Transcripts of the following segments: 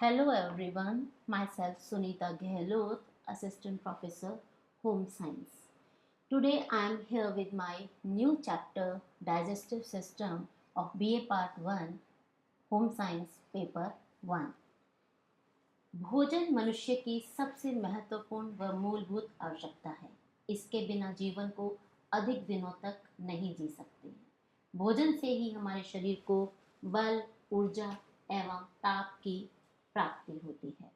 Hello everyone, myself Sunita Gehlot, Assistant Professor, Home Science. Today I am here with my new chapter Digestive System of BA Part 1, Home Science Paper 1. भोजन मनुष्य की सबसे महत्वपूर्ण व मूलभूत आवश्यकता है। इसके बिना जीवन को अधिक दिनों तक नहीं जी सकते। भोजन से ही हमारे शरीर को बल, ऊर्जा एवं ताप की प्राप्ति होती है।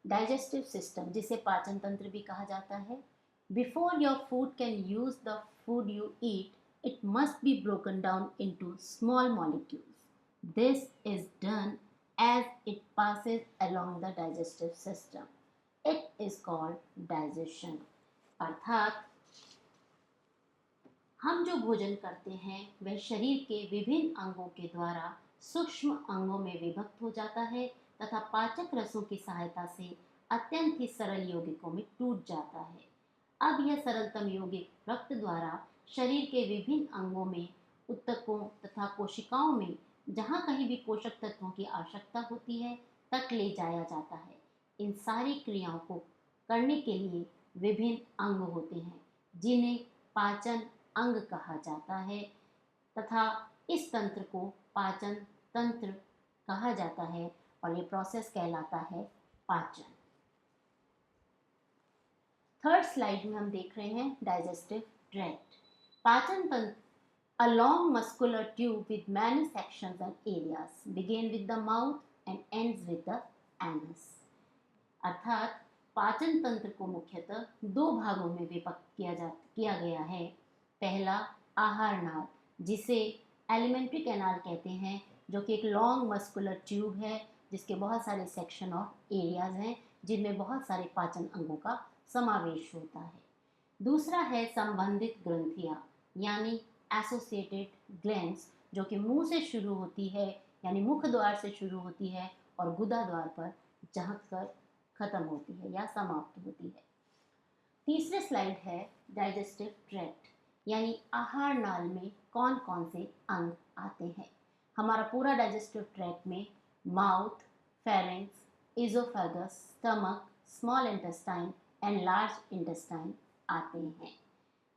डाइजेस्टिव सिस्टम, जिसे पाचन तंत्र भी कहा जाता है, before your food can use the food you eat, it must be broken down into small molecules. This is done as it passes along the digestive system. It is called digestion. अर्थात हम जो भोजन करते हैं वह शरीर के विभिन्न अंगों के द्वारा सूक्ष्म अंगों में विभक्त हो जाता है तथा पाचक रसों की सहायता से अत्यंत ही सरल यौगिकों में टूट जाता है। अब यह सरलतम यौगिक रक्त द्वारा शरीर के विभिन्न अंगों में, ऊतकों तथा कोशिकाओं में जहाँ कहीं भी पोषक तत्वों की आवश्यकता होती है तक ले जाया जाता है। इन सारी क्रियाओं को करने के लिए विभिन्न अंग होते हैं जिन्हें पाचन अंग कहा जाता है तथा इस तंत्र को पाचन तंत्र कहा जाता है और ये प्रोसेस कहलाता है पाचन। थर्ड स्लाइड में हम देख रहे हैं डाइजेस्टिव ट्रैक्ट। पाचन तंत्र a long muscular tube with many sections and areas begin with the mouth and ends with the anus. अर्थात पाचन तंत्र को मुख्यतः दो भागों में विभक्त किया गया है। पहला आहार नाल, जिसे एलिमेंट्री कैनाल कहते हैं, जो कि एक लॉन्ग मस्कुलर ट्यूब है जिसके बहुत सारे सेक्शन और एरियाज हैं जिनमें बहुत सारे पाचन अंगों का समावेश होता है। दूसरा है संबंधित ग्रंथियां यानी एसोसिएटेड ग्लैंड्स, जो कि मुंह से शुरू होती है यानी मुख द्वार से शुरू होती है और गुदा द्वार पर जहाँ कर खत्म होती है या समाप्त होती है। तीसरे स्लाइड है डाइजेस्टिव ट्रैक्ट यानी आहार नाल में कौन कौन से अंग आते हैं। हमारा पूरा डाइजेस्टिव ट्रैक्ट में mouth, pharynx, oesophagus, stomach, small intestine and large intestine आते हैं।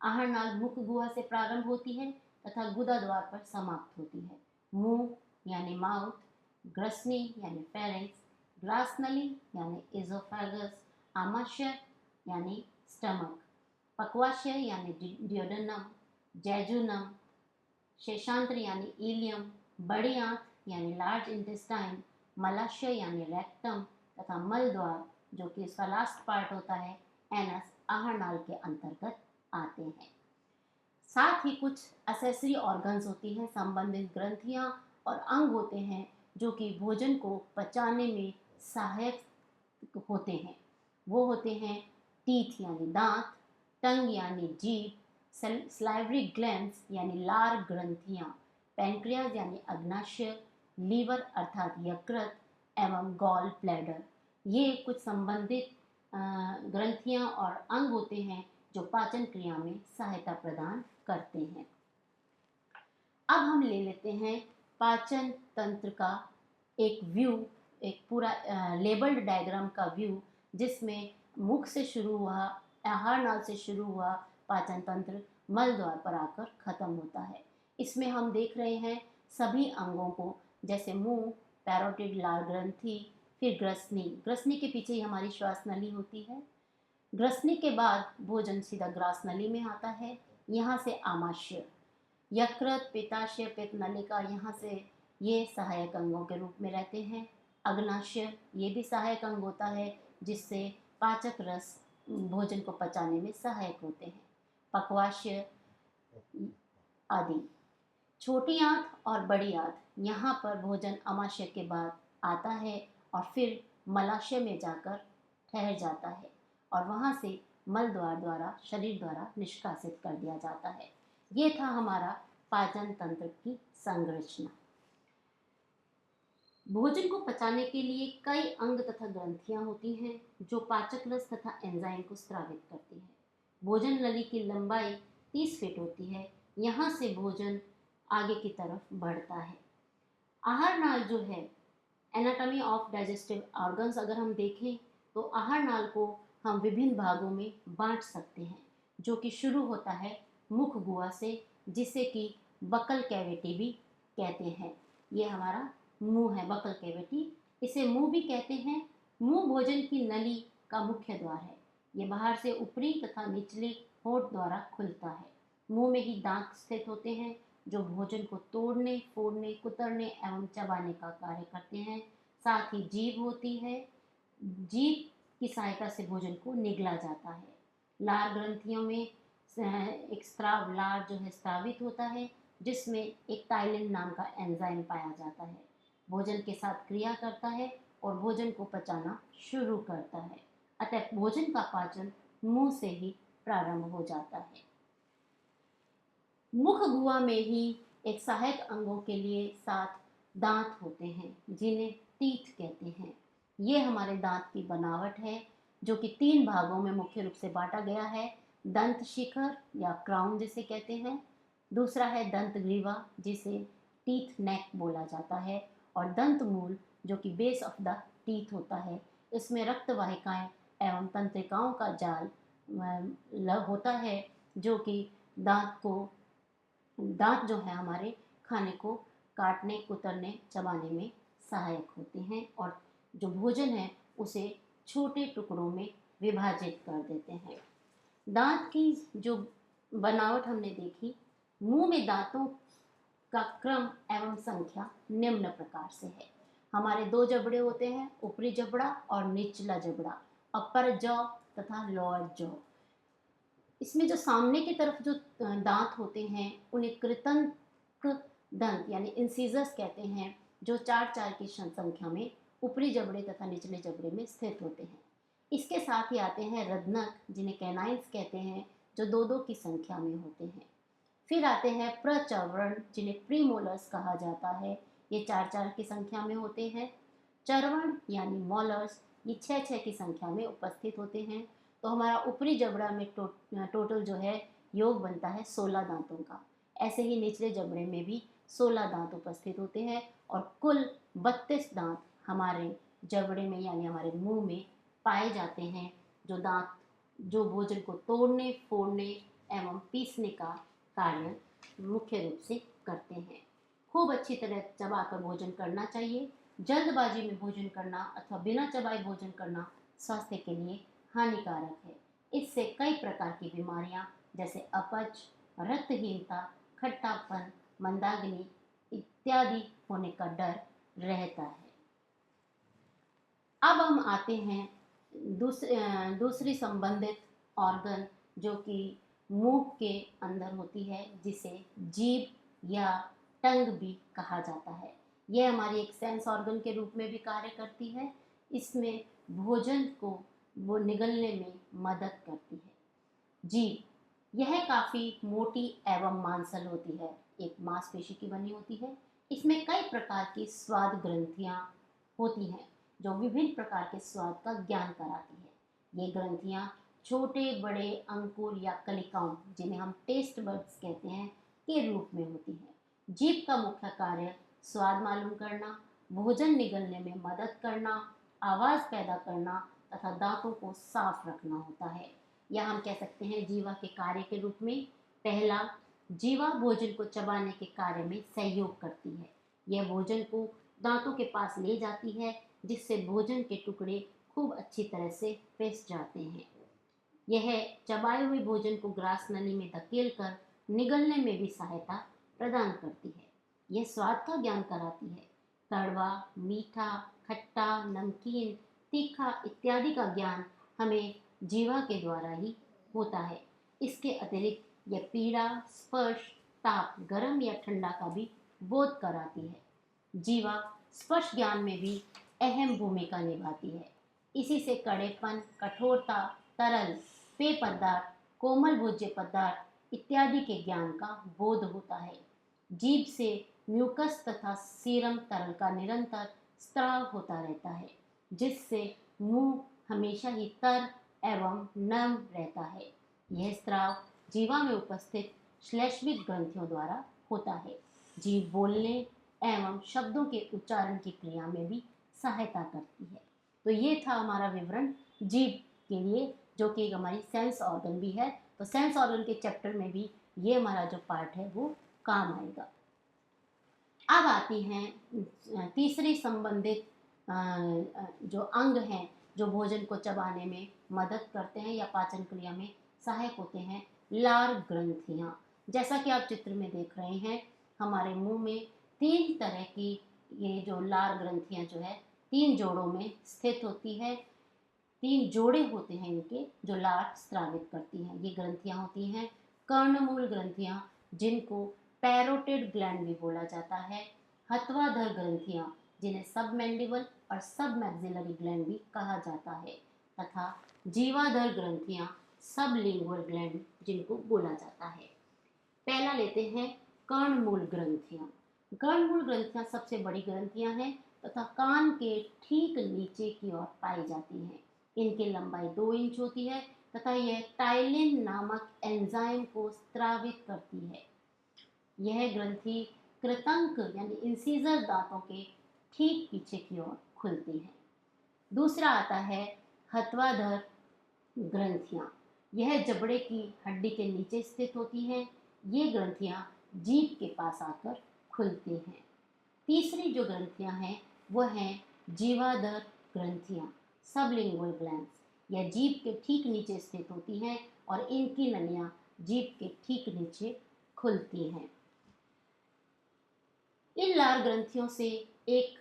आहार नाल मुख गुहा से प्रारंभ होती है तथा गुदा द्वार पर समाप्त होती है। मुंह यानी माउथ, ग्रसनी यानी फेरेंक्स, ग्रासनली यानी इजोफेगस, आमाशय यानी स्टमक, पक्वाशय यानी डियोडेनम, जैजुनम, शेषांत्र यानी इलियम, बड़ी आंत यानी लार्ज इंटेस्टाइन, मलाशय यानी रेक्टम तथा मल द्वार, जो कि इसका लास्ट पार्ट होता है, एनस, आहार नाल के अंतर्गत आते हैं। साथ ही कुछ एसेसरी ऑर्गन्स होती हैं, संबंधित ग्रंथियां और अंग होते हैं जो कि भोजन को पचाने में सहायक होते हैं। वो होते हैं टीथ यानी दांत, टंग यानी जीभ, सलाइवरी ग्लैंड्स यानी लार ग्रंथियां, पैंक्रियाज यानी अग्नाशय, लीवर अर्थात यकृत एवं गॉल ब्लैडर। ये कुछ संबंधित ग्रंथियां और अंग होते हैं जो पाचन क्रिया में सहायता प्रदान करते हैं। अब हम ले लेते हैं पाचन तंत्र का एक व्यू, एक पूरा लेबल्ड डायग्राम का व्यू, जिसमें मुख से शुरू हुआ, आहार नाल से शुरू हुआ पाचन तंत्र मल द्वार पर आकर खत्म होता है। इसमें हम देख रहे हैं सभी अंगों को, जैसे मुंह, पैरोटिड लार ग्रंथि, फिर ग्रसनी। ग्रसनी के पीछे ही हमारी श्वास नली होती है। ग्रसनी के बाद भोजन सीधा ग्रास नली में आता है। यहाँ से आमाशय, यकृत, पित्ताशय, पित्त नलिका, यहाँ से ये सहायक अंगों के रूप में रहते हैं। अग्नाशय ये भी सहायक अंग होता है जिससे पाचक रस भोजन को पचाने में सहायक होते हैं। पक्वाशय आदि। छोटी आंत और बड़ी आंत, यहाँ पर भोजन आमाशय के बाद आता है और फिर मलाशय में जाकर ठहर जाता है और वहाँ से मल द्वारा शरीर द्वारा निष्कासित कर दिया जाता है। ये था हमारा पाचन तंत्र की संरचना। भोजन को पचाने के लिए कई अंग तथा ग्रंथियां होती हैं जो पाचक रस तथा एंजाइम को स्रावित करती है। भोजन नली की लंबाई 30 फीट होती है। यहाँ से भोजन आगे की तरफ बढ़ता है। आहार नाल जो है, एनाटॉमी ऑफ डाइजेस्टिव ऑर्गन्स अगर हम देखें तो आहार नाल को हम विभिन्न भागों में बांट सकते हैं, जो कि शुरू होता है मुख गुहा से, जिसे कि बकल कैविटी भी कहते हैं। ये हमारा मुंह है, बकल कैविटी, इसे मुंह भी कहते हैं। मुंह भोजन की नली का मुख्य द्वार है। ये बाहर से ऊपरी तथा निचले होंठ द्वारा खुलता है। मुंह में ही दांत स्थित होते हैं, जो भोजन को तोड़ने, फोड़ने, कुतरने एवं चबाने का कार्य करते हैं। साथ ही जीभ होती है। जीभ की सहायता से भोजन को निगला जाता है। लार ग्रंथियों में एक स्राव, लार जो है स्रावित होता है, जिसमें एक टाइलिन नाम का एंजाइम पाया जाता है। भोजन के साथ क्रिया करता है और भोजन को पचाना शुरू करता है। अतः भोजन का पाचन मुंह से ही प्रारंभ हो जाता है। मुख गुहा में ही एक सहायक अंगों के लिए 7 दांत होते हैं, जिन्हें टीथ कहते हैं। ये हमारे दांत की बनावट है, जो कि 3 भागों में मुख्य रूप से बांटा गया है। दंत शिखर या क्राउन जिसे कहते हैं, दूसरा है दंत ग्रीवा जिसे टीथ नेक बोला जाता है, और दंत मूल जो कि बेस ऑफ द टीथ होता है। इसमें रक्त वाहिकाएं एवं तंत्रिकाओं का जाल होता है, जो कि दांत जो है हमारे खाने को काटने, कुतरने, चबाने में सहायक होते हैं, और जो भोजन है उसे छोटे टुकड़ों में विभाजित कर देते हैं। दांत की जो बनावट हमने देखी, मुंह में दांतों का क्रम एवं संख्या निम्न प्रकार से है। हमारे 2 जबड़े होते हैं, ऊपरी जबड़ा और निचला जबड़ा, अपर जॉ तथा लोअर जॉ। इसमें जो सामने की तरफ जो दांत होते हैं उन्हें कृतंक दंत यानी इंसीजर्स कहते हैं, जो 4-4 की संख्या में ऊपरी जबड़े तथा निचले जबड़े में स्थित होते हैं। इसके साथ ही आते हैं रत्नक, जिन्हें कैनाइन्स कहते हैं, जो 2-2 की संख्या में होते हैं। फिर आते हैं प्रचर्वण, जिन्हें प्रीमोलर्स कहा जाता है। ये 4-4 की संख्या में होते हैं। चर्वण यानी मॉलर्स, ये 6-6 की संख्या में उपस्थित होते हैं। तो हमारा ऊपरी जबड़ा में टोटल जो है योग बनता है 16 दांतों का। ऐसे ही निचले जबड़े में भी 16 दांत उपस्थित होते हैं, और कुल 32 दांत हमारे जबड़े में यानी हमारे मुंह में पाए जाते हैं, जो दांत जो भोजन को तोड़ने, फोड़ने एवं पीसने का कार्य मुख्य रूप से करते हैं। खूब अच्छी तरह चबाकर भोजन करना चाहिए। जल्दबाजी में भोजन करना अथवा बिना चबाए भोजन करना स्वास्थ्य के लिए हानिकारक है। इससे कई प्रकार की बीमारियां जैसे अपच, रक्तहीनता, खट्टापन, मंदाग्नि इत्यादि होने का डर रहता है। अब हम आते हैं दूसरी संबंधित ऑर्गन, जो कि मुंह के अंदर होती है, जिसे जीभ या टंग भी कहा जाता है। यह हमारी एक सेंस ऑर्गन के रूप में भी कार्य करती है। इसमें भोजन को वो निगलने में मदद करती है। जीभ यह काफ़ी मोटी एवं मांसल होती है, एक मांसपेशी की बनी होती है। इसमें कई प्रकार की स्वाद ग्रंथियां होती हैं, जो विभिन्न प्रकार के स्वाद का ज्ञान कराती है। ये ग्रंथियां छोटे बड़े अंकुर या कलिकाओं, जिन्हें हम टेस्ट बड्स कहते हैं, के रूप में होती है। जीभ का मुख्य कार्य स्वाद मालूम करना, भोजन निगलने में मदद करना, आवाज़ पैदा करना तथा दांतों को साफ रखना होता है। या हम कह सकते हैं जीवा के कार्य के रूप में, पहला, जीवा भोजन को चबाने के कार्य में सहयोग करती है। यह भोजन को दांतों के पास ले जाती है, जिससे भोजन के टुकड़े खूब अच्छी तरह से पिस जाते हैं। यह चबाए हुए भोजन को ग्रास नली में धकेल कर निगलने में भी सहायता प्रदान करती है। यह स्वाद का ज्ञान कराती है। कड़वा, मीठा, खट्टा, नमकीन, तीखा इत्यादि का ज्ञान हमें जीवा के द्वारा ही होता है। इसके अतिरिक्त यह पीड़ा, स्पर्श, ताप, गर्म या ठंडा का भी बोध कराती है। जीवा स्पर्श ज्ञान में भी अहम भूमिका निभाती है। इसी से कड़ेपन, कठोरता, तरल, पेय पदार्थ, कोमल भोज्य पदार्थ इत्यादि के ज्ञान का बोध होता है। जीभ से म्यूकस तथा सीरम तरल का निरंतर स्त्राव होता रहता है, जिससे मुंह हमेशा ही तर एवं नम रहता है। यह स्त्राव जीवा में उपस्थित श्लेष्मिक ग्रंथियों द्वारा होता है। जीभ बोलने, एवं शब्दों के उच्चारण की क्रिया में भी सहायता करती है। तो ये था हमारा विवरण जीभ के लिए, जो कि हमारी सेंस ऑर्गन भी है। तो सेंस ऑर्गन के चैप्टर में भी ये हमारा जो पार्ट है वो काम आएगा। अब आती हैं तीसरी संबंधित जो अंग हैं जो भोजन को चबाने में मदद करते हैं या पाचन क्रिया में सहायक होते हैं, लार ग्रंथियाँ। जैसा कि आप चित्र में देख रहे हैं, हमारे मुंह में 3 तरह की ये जो लार ग्रंथियाँ जो है 3 जोड़ों में स्थित होती है। 3 जोड़े होते हैं इनके जो लार स्रावित करती हैं। ये ग्रंथियाँ होती हैं कर्णमूल ग्रंथियाँ, जिनको पैरोटिड ग्लैंड भी बोला जाता है, हथवाधर ग्रंथियाँ जिन्हें सब मैंडिबल और सब मैक्सिलरी ग्लैंड भी कहा जाता है, तथा जीवाधर ग्रंथियाँ सब लिंगुअल ग्लैंड जिनको बोला जाता है। पहला लेते हैं कर्णमूल ग्रंथियाँ। कर्णमूल ग्रंथियाँ सबसे बड़ी ग्रंथियाँ हैं तथा कान के ठीक नीचे की ओर पाई जाती हैं। इनकी लंबाई 2 इंच होती है तथा यह टाइलिन नामक एंजाइम को स्रावित करती है। यह ग्रंथि कृतंक यानी इंसीजर दांतों के ठीक पीछे की ओर खुलती है। दूसरा आता है हथवाधर ग्रंथियाँ। यह जबड़े की हड्डी के नीचे स्थित होती हैं। ये ग्रंथियाँ जीभ के पास आकर खुलती हैं। तीसरी जो ग्रंथियाँ हैं वह हैं जीवाधर ग्रंथियाँ, सबलिंगुअल ग्लैंड्स। यह जीभ के ठीक नीचे स्थित होती हैं और इनकी नलियाँ जीभ के ठीक नीचे खुलती हैं। इन लार ग्रंथियों से एक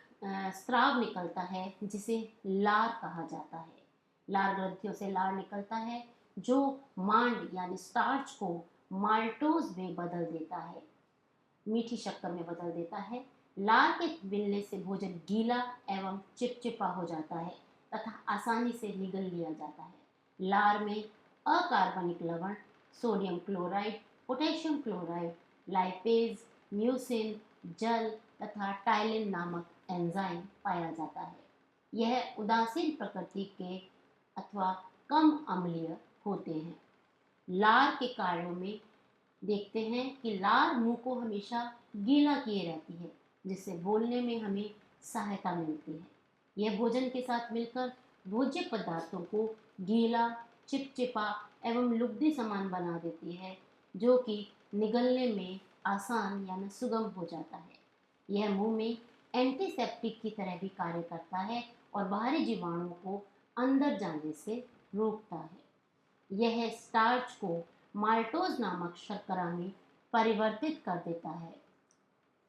स्राव निकलता है जिसे लार कहा जाता है। लार ग्रंथियों से लार निकलता है जो मांड यानी स्टार्च को माल्टोज में बदल देता है, मीठी शक्कर में बदल देता है। लार के मिलने से भोजन गीला एवं चिपचिपा हो जाता है तथा आसानी से निगल लिया जाता है। लार में अकार्बनिक लवण, sodium chloride, potassium chloride, lipase, mucin, जल तथा टाइलिन नामक एंजाइम पाया जाता है। यह उदासीन प्रकृति के अथवा कम अम्लीय होते हैं। लार के कार्यों में देखते हैं कि लार मुंह को हमेशा गीला किए रहती है, जिससे बोलने में हमें सहायता मिलती है। यह भोजन के साथ मिलकर भोज्य पदार्थों को गीला, चिपचिपा एवं लुगदी समान बना देती है, जो कि निगलने में आसान यानी सुगम हो जाता है। यह मुंह में एंटीसेप्टिक की तरह भी कार्य करता है और बाहरी जीवाणुओं को अंदर जाने से रोकता है। यह स्टार्च को माल्टोज नामक शर्करा में परिवर्तित कर देता है।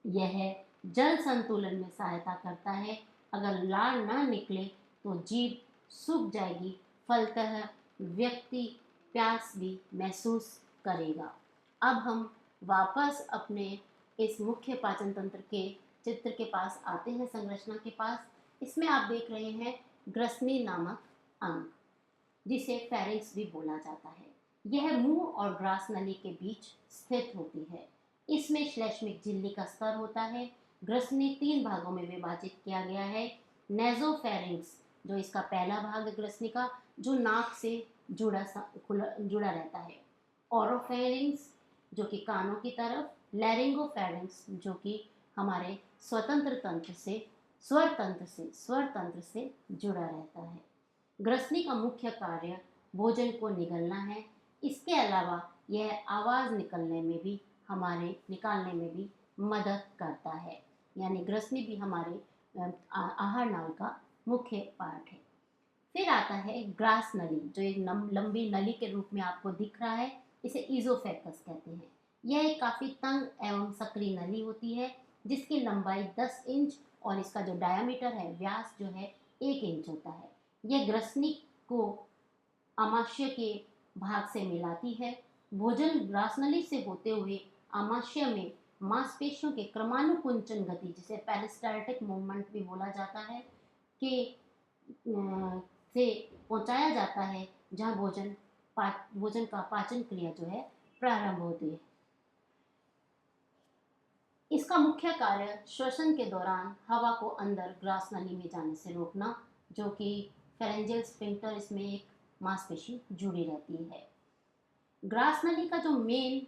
यह जल संतुलन में सहायता करता है। अगर लार ना निकले तो जीभ सूख जाएगी, फलतः व्यक्ति प्यास भी महसूस करेगा। अब हम वापस अपने इस मुख्य पाचन तंत्र के चित्र के पास आते हैं, संरचना के पास। इसमें आप देख रहे हैं ग्रसनी नामक अंग, जिसे फेरिंक्स भी बोला जाता है। यह मुंह और ग्रास नली के बीच स्थित होती है। इसमें श्लेष्मिक झिल्ली का स्तर होता है। ग्रसनी 3 भागों में विभाजित किया गया है। नेजोफेरिंक्स जो इसका पहला भाग है ग्रसनी का, जो नाक से जुड़ा रहता है। ओरोफेरिंक्स जो कि कानों की तरफ, लैरिंगोफेरिंक्स जो कि हमारे स्वतंत्र तंत्र से स्वर तंत्र से जुड़ा रहता है। ग्रसनी का मुख्य कार्य भोजन को निगलना है। इसके अलावा यह आवाज़ निकालने में भी मदद करता है। यानी ग्रसनी भी हमारे आहार नाल का मुख्य पार्ट है। फिर आता है ग्रास नली, जो एक लंबी नली के रूप में आपको दिख रहा है। इसे ईजोफेकस कहते हैं। यह एक काफ़ी तंग एवं सक्रिय नली होती है, जिसकी लंबाई 10 इंच और इसका जो डायामीटर है, व्यास जो है 1 इंच होता है। यह ग्रसनी को आमाशय के भाग से मिलाती है। भोजन ग्रासनली से होते हुए आमाशय में मांसपेशियों के क्रमानुकुंचन गति, जिसे पेरिस्टाल्टिक मूवमेंट भी बोला जाता है, के से पहुंचाया जाता है, जहां भोजन का पाचन क्रिया जो है प्रारंभ होती है। इसका मुख्य कार्य श्वसन के दौरान हवा को अंदर ग्रास नली में जाने से रोकना, जो कि फेरेंजियल स्फिंक्टर, इसमें एक मांसपेशी जुड़ी रहती है। ग्रास नली का जो मेन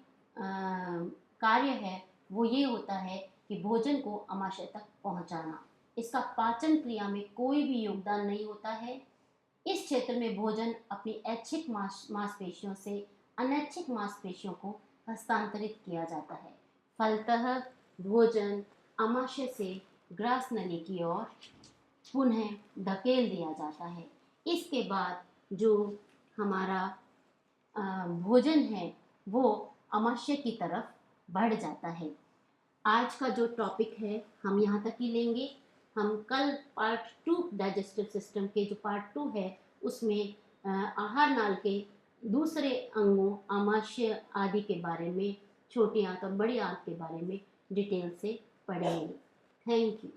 कार्य है वो ये होता है कि भोजन को आमाशय तक पहुंचाना। इसका पाचन क्रिया में कोई भी योगदान नहीं होता है। इस क्षेत्र में भोजन अपनी ऐच्छिक मांसपेशियों से अनैच्छिक मांसपेशियों को हस्तांतरित किया जाता है। फलतः भोजन आमाशय से ग्रास नली की ओर पुनः धकेल दिया जाता है। इसके बाद जो हमारा भोजन है वो आमाशय की तरफ बढ़ जाता है। आज का जो टॉपिक है हम यहाँ तक ही लेंगे। हम कल पार्ट 2 डाइजेस्टिव सिस्टम के जो पार्ट 2 है उसमें आहार नाल के दूसरे अंगों आमाशय आदि के बारे में, छोटी आंत और बड़ी आंत के बारे में डिटेल से पढ़ेंगे। Thank you.